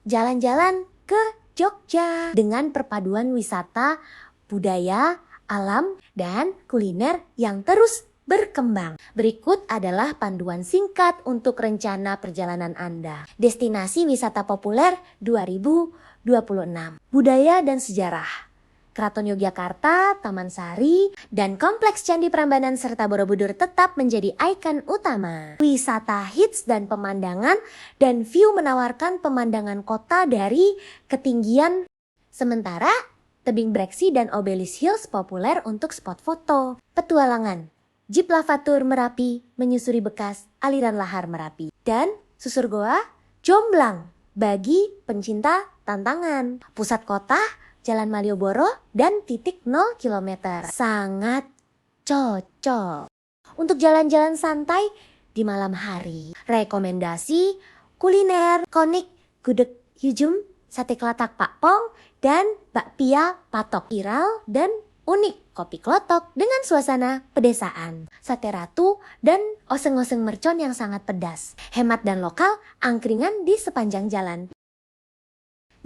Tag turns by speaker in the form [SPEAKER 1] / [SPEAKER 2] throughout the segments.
[SPEAKER 1] jalan-jalan ke Jogja dengan perpaduan wisata, budaya, alam, dan kuliner yang terus berkembang. Berikut adalah panduan singkat untuk rencana perjalanan Anda. Destinasi wisata populer 2026. Budaya dan sejarah. Keraton Yogyakarta, Taman Sari, dan Kompleks Candi Prambanan serta Borobudur tetap menjadi ikon utama. Wisata hits dan pemandangan dan view menawarkan pemandangan kota dari ketinggian. Sementara tebing Breksi dan Obelisk Hills populer untuk spot foto. Petualangan. Jeep Lavatur Merapi menyusuri bekas aliran lahar Merapi. Dan susur goa Jomblang bagi pencinta tantangan. Pusat kota Jalan Malioboro dan titik 0 km. Sangat cocok untuk jalan-jalan santai di malam hari. Rekomendasi kuliner konik gudeg hujum, sate kelatak Pak Pong, dan bakpia patok viral dan unik kopi klotok dengan suasana pedesaan. Sate ratu dan oseng-oseng mercon yang sangat pedas. Hemat dan lokal, angkringan di sepanjang jalan.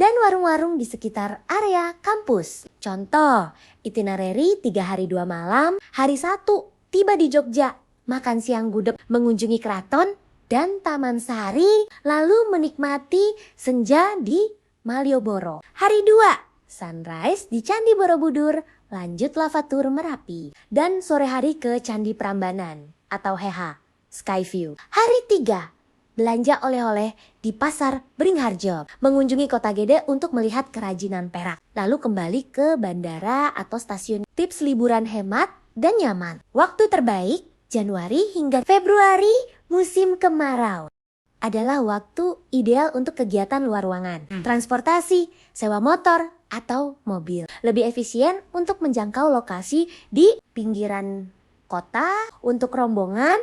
[SPEAKER 1] Dan warung-warung di sekitar area kampus. Contoh, itinerary 3 hari 2 malam, hari 1 tiba di Jogja, makan siang gudeg, mengunjungi keraton dan Taman Sari, lalu menikmati senja di Malioboro. Hari 2, sunrise di Candi Borobudur, lanjut Lavatur Merapi, dan sore hari ke Candi Prambanan atau HH, Skyview. Hari 3, belanja oleh-oleh di Pasar Beringharjo, mengunjungi Kota Gede untuk melihat kerajinan perak, lalu kembali ke bandara atau stasiun. Tips liburan hemat dan nyaman. Waktu terbaik Januari hingga Februari musim kemarau adalah waktu ideal untuk kegiatan luar ruangan, transportasi, sewa motor atau mobil. Lebih efisien untuk menjangkau lokasi di pinggiran kota. Untuk rombongan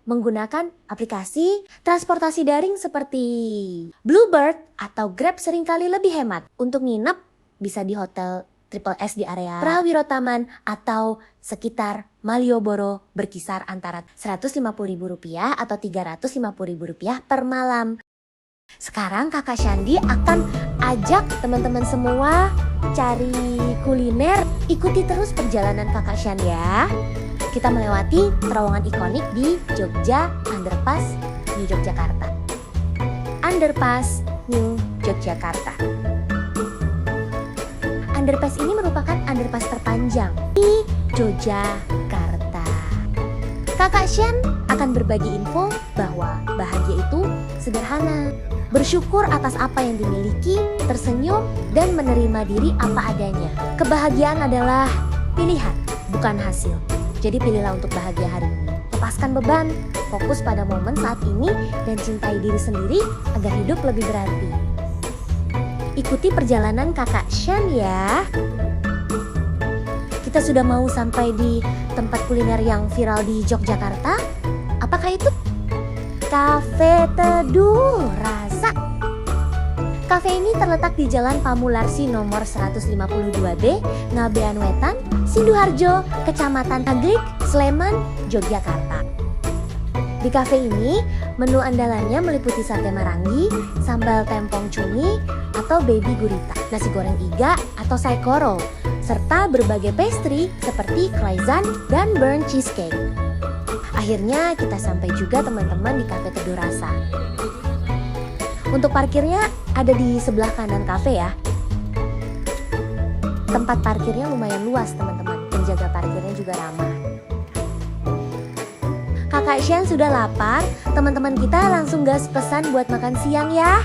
[SPEAKER 1] menggunakan aplikasi transportasi daring seperti Bluebird atau Grab seringkali lebih hemat. Untuk nginep bisa di hotel Triple S di area Prawiro Taman atau sekitar Malioboro berkisar antara Rp150.000 atau Rp350.000 per malam. Sekarang Kakak Shandi akan ajak teman-teman semua cari kuliner. Ikuti terus perjalanan Kakak Shandi ya. Kita melewati terowongan ikonik di Jogja Underpass New Yogyakarta. Underpass New Yogyakarta. Underpass ini merupakan underpass terpanjang di Yogyakarta. Kakak Shen akan berbagi info bahwa bahagia itu sederhana. Bersyukur atas apa yang dimiliki, tersenyum, dan menerima diri apa adanya. Kebahagiaan adalah pilihan, bukan hasil. Jadi pilihlah untuk bahagia hari ini. Lepaskan beban, fokus pada momen saat ini, dan cintai diri sendiri agar hidup lebih berarti. Ikuti perjalanan Kakak Shen ya. Kita sudah mau sampai di tempat kuliner yang viral di Yogyakarta. Apakah itu? Cafe Teduh Rasa. Kafe ini terletak di Jalan Pamularsi nomor 152B, Ngabean Wetan, Sidoarjo, Kecamatan Agrik, Sleman, Yogyakarta. Di kafe ini, menu andalannya meliputi sate marangi, sambal tempong cumi, atau baby gurita, nasi goreng iga atau saikoro, serta berbagai pastry seperti croissant dan burnt cheesecake. Akhirnya kita sampai juga teman-teman di Cafe Teduh Rasa. Untuk parkirnya ada di sebelah kanan kafe ya. Tempat parkirnya lumayan luas teman-teman, penjaga parkirnya juga ramah. Kakak Shen sudah lapar, teman-teman kita langsung gas pesan buat makan siang ya.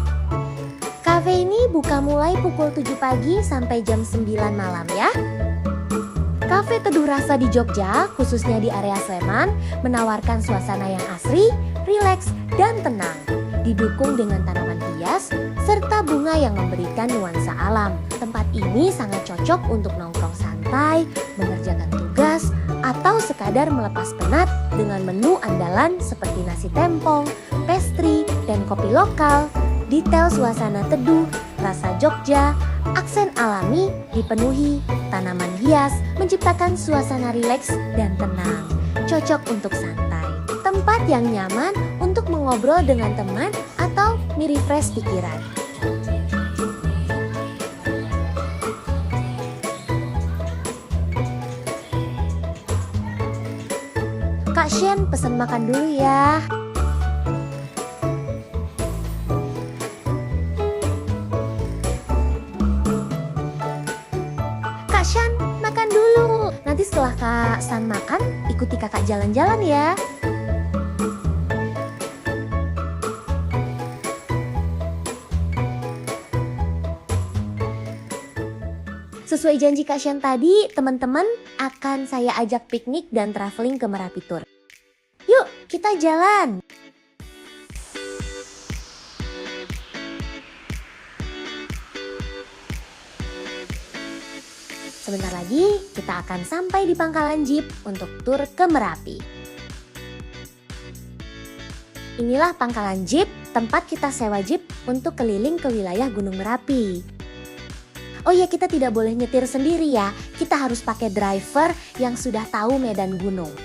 [SPEAKER 1] Kafe ini buka mulai pukul 7 pagi sampai jam 9 malam ya. Kafe Teduh Rasa di Jogja, khususnya di area Sleman, menawarkan suasana yang asri, rileks, dan tenang. Didukung dengan tanaman hias, serta bunga yang memberikan nuansa alam. Tempat ini sangat cocok untuk nongkrong santai, mengerjakan tugas, atau sekadar melepas penat dengan menu andalan seperti nasi tempong, pastry, dan kopi lokal. Detail suasana teduh, rasa Jogja, aksen alami dipenuhi tanaman hias, menciptakan suasana rileks dan tenang. Cocok untuk santai. Tempat yang nyaman untuk mengobrol dengan teman atau merefresh pikiran. Kak Shen pesen makan dulu ya. Kak Shan, makan dulu. Nanti setelah Kak San makan, ikuti kakak jalan-jalan ya. Sesuai janji Kak Shen tadi, teman-teman akan saya ajak piknik dan traveling ke Merapi Tour. Yuk, kita jalan! Sebentar lagi kita akan sampai di pangkalan jeep untuk tur ke Merapi. Inilah pangkalan jeep, tempat kita sewa jeep untuk keliling ke wilayah Gunung Merapi. Oh ya, kita tidak boleh nyetir sendiri ya, kita harus pakai driver yang sudah tahu medan gunung.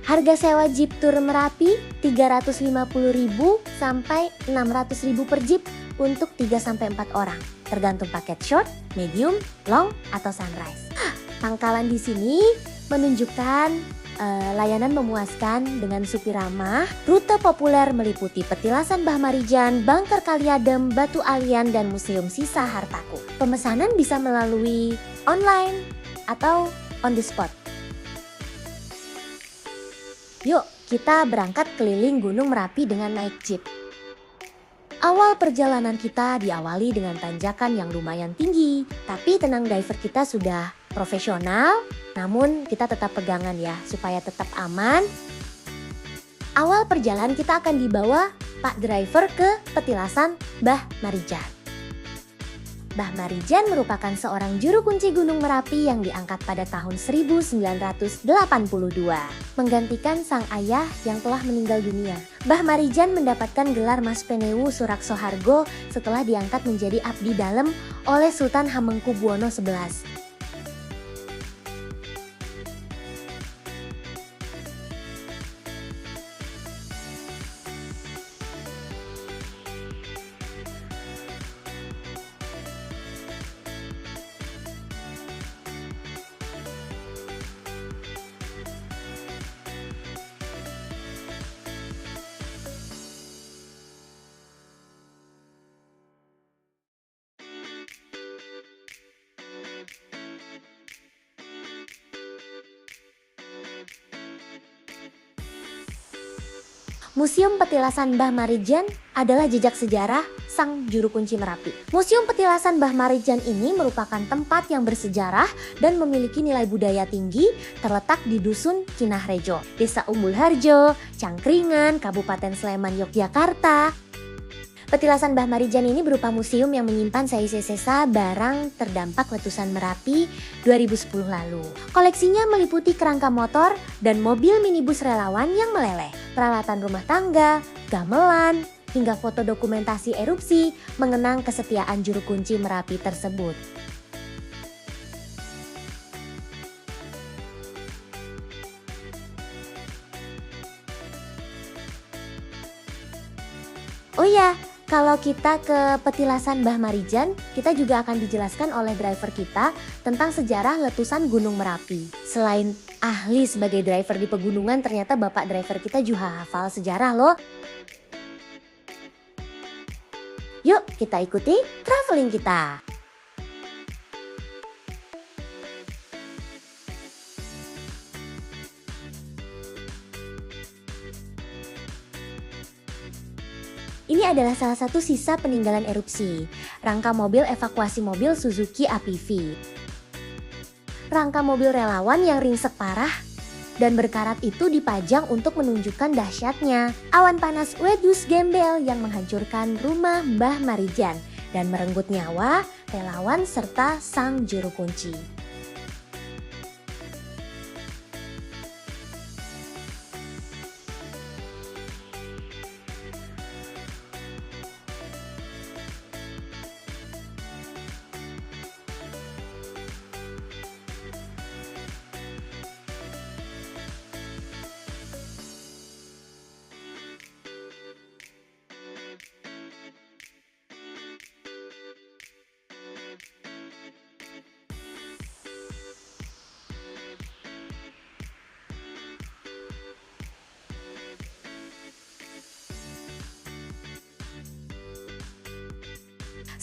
[SPEAKER 1] Harga sewa jeep tur Merapi 350.000 sampai 600.000 per jeep untuk 3-4 orang. Tergantung paket short, medium, long, atau sunrise. Pangkalan di sini menunjukkan layanan memuaskan dengan supir ramah. Rute populer meliputi Petilasan Mbah Marijan, Bangker Kaliadem, Batu Alian, dan Museum Sisa Hartaku. Pemesanan bisa melalui online atau on the spot. Yuk, kita berangkat keliling Gunung Merapi dengan naik jeep. Awal perjalanan kita diawali dengan tanjakan yang lumayan tinggi. Tapi tenang, driver kita sudah profesional, namun kita tetap pegangan ya supaya tetap aman. Awal perjalanan kita akan dibawa Pak Driver ke Petilasan Mbah Marijan. Mbah Marijan merupakan seorang juru kunci Gunung Merapi yang diangkat pada tahun 1982, menggantikan sang ayah yang telah meninggal dunia. Mbah Marijan mendapatkan gelar Mas Penewu Surakso Hargo setelah diangkat menjadi abdi dalem oleh Sultan Hamengkubuwono XI. Museum Petilasan Mbah Marijan adalah jejak sejarah sang juru kunci Merapi. Museum Petilasan Mbah Marijan ini merupakan tempat yang bersejarah dan memiliki nilai budaya tinggi, terletak di Dusun Kinahrejo, Desa Umbul Harjo, Cangkringan, Kabupaten Sleman, Yogyakarta. Petilasan Mbah Marijan ini berupa museum yang menyimpan sisa-sisa barang terdampak letusan Merapi 2010 lalu. Koleksinya meliputi kerangka motor dan mobil minibus relawan yang meleleh, peralatan rumah tangga, gamelan, hingga foto dokumentasi erupsi mengenang kesetiaan juru kunci Merapi tersebut. Oh ya, kalau kita ke Petilasan Mbah Marijan, kita juga akan dijelaskan oleh driver kita tentang sejarah letusan Gunung Merapi. Selain ahli sebagai driver di pegunungan, ternyata bapak driver kita juga hafal sejarah loh. Yuk kita ikuti traveling kita. Ini adalah salah satu sisa peninggalan erupsi, rangka mobil evakuasi mobil Suzuki APV. Rangka mobil relawan yang ringsek parah dan berkarat itu dipajang untuk menunjukkan dahsyatnya awan panas wedus gembel yang menghancurkan rumah Mbah Marijan dan merenggut nyawa relawan serta sang juru kunci.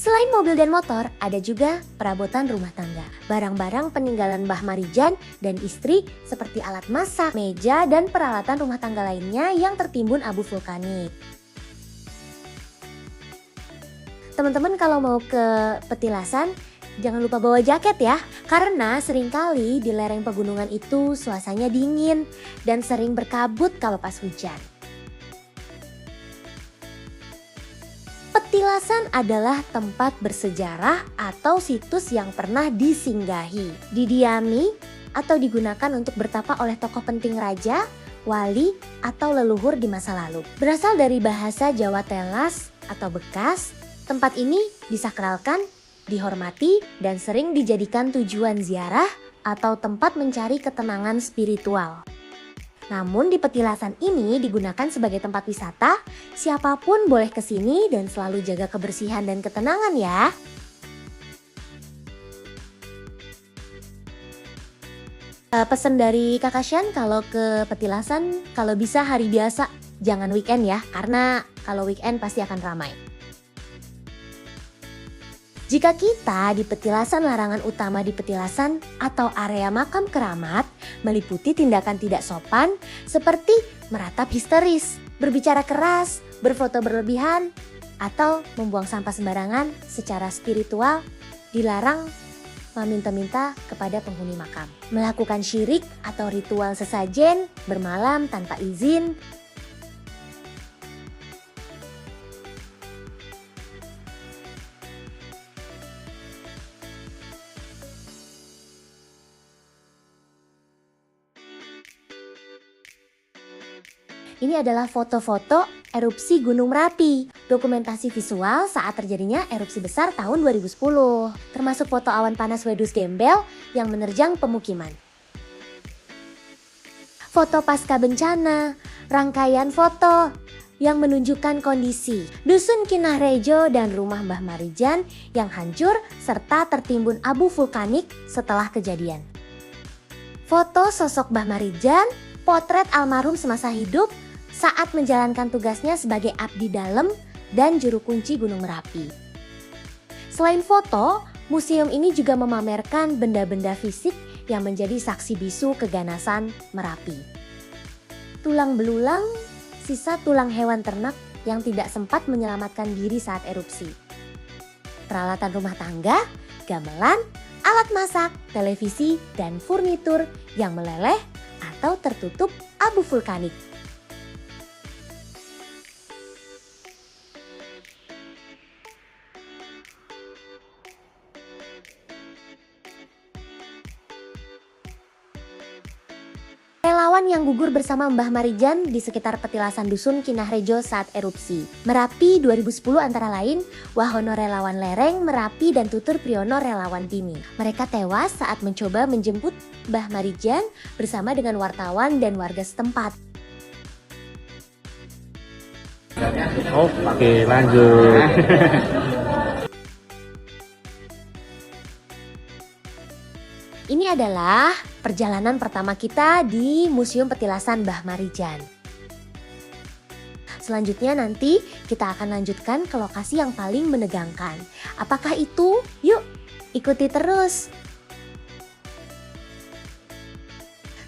[SPEAKER 1] Selain mobil dan motor, ada juga perabotan rumah tangga. Barang-barang peninggalan Mbah Marijan dan istri seperti alat masak, meja, dan peralatan rumah tangga lainnya yang tertimbun abu vulkanik. Teman-teman kalau mau ke Petilasan, jangan lupa bawa jaket ya. Karena seringkali di lereng pegunungan itu suasananya dingin dan sering berkabut kalau pas hujan. Petilasan adalah tempat bersejarah atau situs yang pernah disinggahi, didiami, atau digunakan untuk bertapa oleh tokoh penting raja, wali, atau leluhur di masa lalu. Berasal dari bahasa Jawa telas atau bekas, tempat ini disakralkan, dihormati, dan sering dijadikan tujuan ziarah atau tempat mencari ketenangan spiritual. Namun di Petilasan ini digunakan sebagai tempat wisata, siapapun boleh kesini dan selalu jaga kebersihan dan ketenangan ya. Pesan dari Kakak Shan kalau ke Petilasan, kalau bisa hari biasa, jangan weekend ya, karena kalau weekend pasti akan ramai. Jika kita di Petilasan, larangan utama di Petilasan atau area makam keramat meliputi tindakan tidak sopan seperti meratap histeris, berbicara keras, berfoto berlebihan, atau membuang sampah sembarangan secara spiritual, dilarang meminta-minta kepada penghuni makam. Melakukan syirik atau ritual sesajen, bermalam tanpa izin, ini adalah foto-foto erupsi Gunung Merapi, dokumentasi visual saat terjadinya erupsi besar tahun 2010, termasuk foto awan panas wedus gembel yang menerjang pemukiman. Foto pasca bencana, rangkaian foto yang menunjukkan kondisi Dusun Kinahrejo dan rumah Mbah Marijan yang hancur serta tertimbun abu vulkanik setelah kejadian. Foto sosok Mbah Marijan, potret almarhum semasa hidup saat menjalankan tugasnya sebagai abdi dalem dan juru kunci Gunung Merapi. Selain foto, museum ini juga memamerkan benda-benda fisik yang menjadi saksi bisu keganasan Merapi. Tulang belulang, sisa tulang hewan ternak yang tidak sempat menyelamatkan diri saat erupsi. Peralatan rumah tangga, gamelan, alat masak, televisi, dan furnitur yang meleleh atau tertutup abu vulkanik. Relawan yang gugur bersama Mbah Marijan di sekitar Petilasan Dusun Kinahrejo saat erupsi Merapi 2010 antara lain Wahono relawan lereng Merapi dan Tutur Priyono relawan Timi. Mereka tewas saat mencoba menjemput Mbah Marijan bersama dengan wartawan dan warga setempat.
[SPEAKER 2] Oke, lanjut.
[SPEAKER 1] Ini adalah perjalanan pertama kita di Museum Petilasan Mbah Marijan. Selanjutnya nanti kita akan lanjutkan ke lokasi yang paling menegangkan. Apakah itu? Yuk, ikuti terus.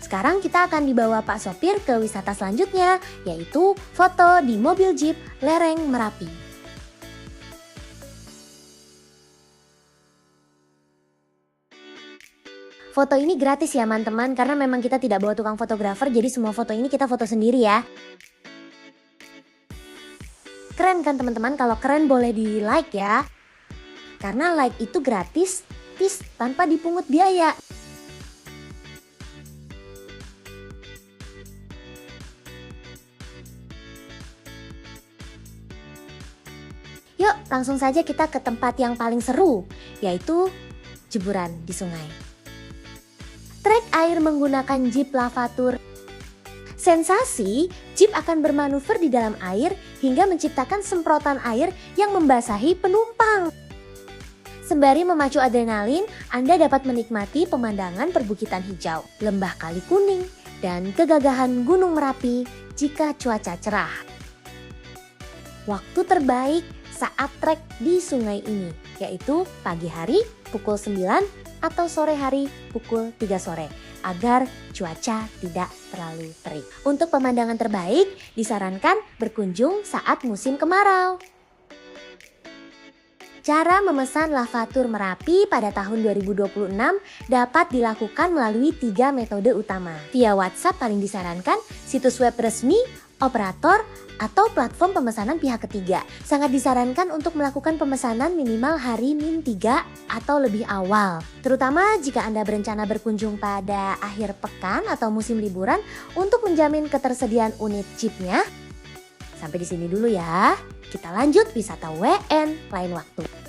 [SPEAKER 1] Sekarang kita akan dibawa Pak Sopir ke wisata selanjutnya, yaitu foto di mobil Jeep lereng Merapi. Foto ini gratis ya teman-teman, karena memang kita tidak bawa tukang fotografer, jadi semua foto ini kita foto sendiri ya. Keren kan teman-teman? Kalau keren boleh di like ya. Karena like itu gratis, tanpa dipungut biaya. Yuk langsung saja kita ke tempat yang paling seru, yaitu jeburan di sungai. Trek air menggunakan jeep lavatur. Sensasi, jeep akan bermanuver di dalam air hingga menciptakan semprotan air yang membasahi penumpang. Sembari memacu adrenalin, Anda dapat menikmati pemandangan perbukitan hijau, lembah Kali Kuning, dan kegagahan Gunung Merapi jika cuaca cerah. Waktu terbaik saat trek di sungai ini, yaitu pagi hari pukul 9 atau sore hari pukul 3 sore agar cuaca tidak terlalu terik. Untuk pemandangan terbaik disarankan berkunjung saat musim kemarau. Cara memesan lavatur Merapi pada tahun 2026 dapat dilakukan melalui 3 metode utama. Via WhatsApp paling disarankan, situs web resmi, operator, atau platform pemesanan pihak ketiga. Sangat disarankan untuk melakukan pemesanan minimal hari min-3 atau lebih awal. Terutama jika Anda berencana berkunjung pada akhir pekan atau musim liburan untuk menjamin ketersediaan unit chipnya. Sampai di sini dulu ya. Kita lanjut wisata WN lain waktu.